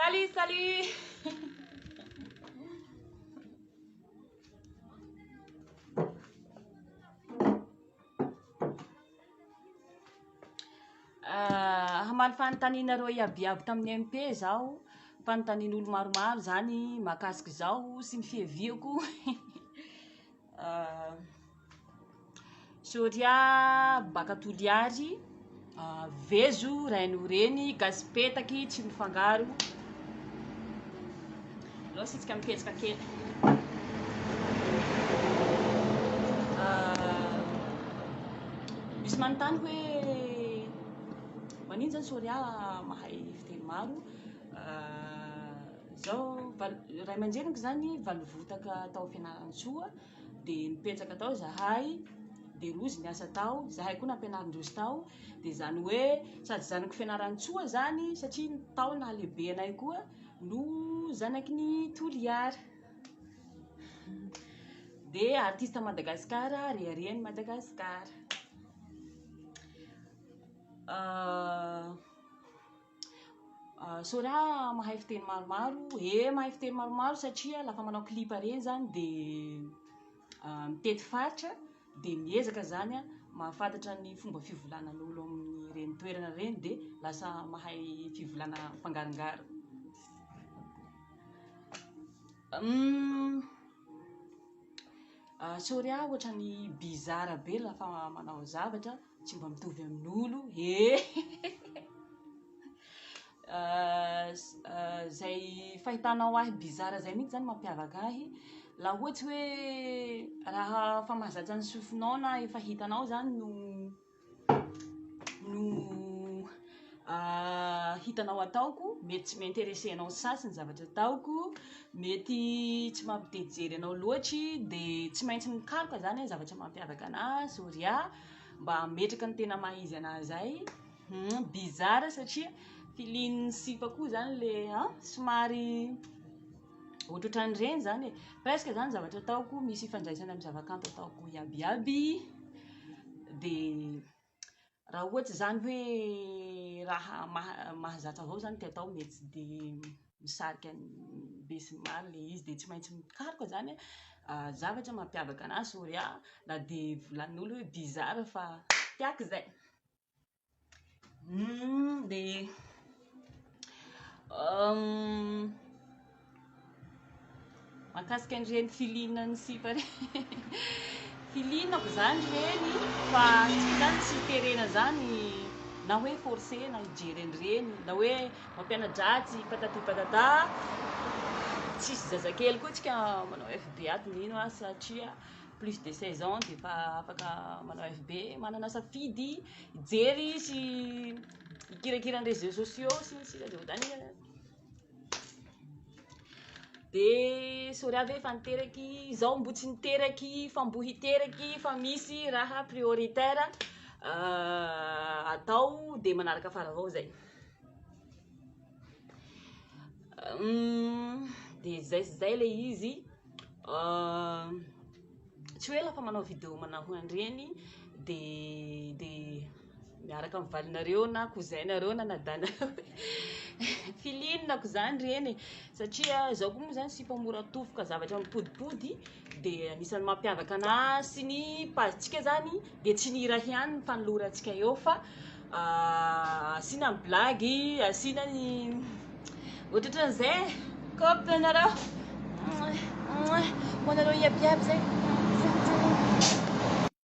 Salut, salut. Hamany fanontanianareo iabiaby tamin'ny MP zao, fanontanian'olo maromaro zany mahakasiky zao sy ny fiheviako. Soriah baka Toliary, vezo raino reny, gasipetaky tsy mifangaro. Lositsika mipetsaka kely. Misy manontany hoe manino zany Soriah mahay fiteny maro. Zao ray aman-dreniko zany valovotaka tao fianaran-tsoa, de nipetsaka tao zahay, de rozy niasa tao, zahay koa nampianarin-drozy tao, de zany hoe sady zanako fianaran-tsoa zany satria tao nahalehibe anay koa no zanaky ny Toliary. De artiste Madagasikara, rehareny Madagasikara. Soriah mahay fiteny maromaro, mahay fiteny maromaro satria lafa manao clip reny zany de mitety faritra, de miezaka zany mahafantatra ny fomba fivolanan'olo amin'ny reny toerana reny, de lasa mahay fivolana mpangarongaro. Soriah ohatrany bizarre be lafa manao zavatra, tsy mba mitovy amin'olo. Zay fahitanao ahy bizarre zay mihitsy zany mampiavaka ahy. La ohatsy hoe raha fa mahazatra ny sofinao na efa hitanao zany no hitanao ataoko, mety tsy mainteresse anao sasy ny zavatra ataoko, mety tsy mampitejery anao loatry, de tsy maintsy mikaroka zany zavatra mampiavaka anahy Soriah, mba ametraka ny tena maha-izy anahy zay. Bizarre satria filin'ny sipa koa zany le somary ohatrohatran'ireny zany, presque zany zavatra ataoko misy ifandraisana amin'ny zavakanto ataoko iabiaby. De raha ohatsy zany hoe raha mahazatra avao zany ty atao, mety tsy de misarika be sy maro le izy, de tsy maintsy mikaroka zany zavatra mampiavaka anahy Soriah, na de volanin'olo hoe bizarre fa tiako zay. De mahakasika an'ireny filinan'ny sipa reny, filinako zany reny fa tsy zany tsy terena zany, na hoe forcé na hijery an'ireny, na hoe mampiana-dratsy patati patata. Tsisy zazakely koa tsika manao FB ato nino satria plus de 16 ans de fa afaka manao FB, manana safidy hijery sy hikirakira ny réseaux sociaux sy sisa de odany. De Soriah ve fa niteraky, zaho mbo tsy niteraky fa mbo hiteraky, fa misy raha prioritaire atao de manaraka fara avao zay. De zay le izy, tsy hoe lafa manao video manaho an'ireny de miaraka amin'ny valinareo na cousin-nareo na nadanareo filinako zany reny, satria zaho koa moa zany sy mpa mora tofoka zavatra mipodipody, de anisan'ny mampiavaka anahy sy ny pazitsika zany de tsy ny hira ihany ny fanolorantsika eo, fa asina ny blagy, asina ny ohatratran'izay. Kopy anareo, ho anareo iabiaby zay.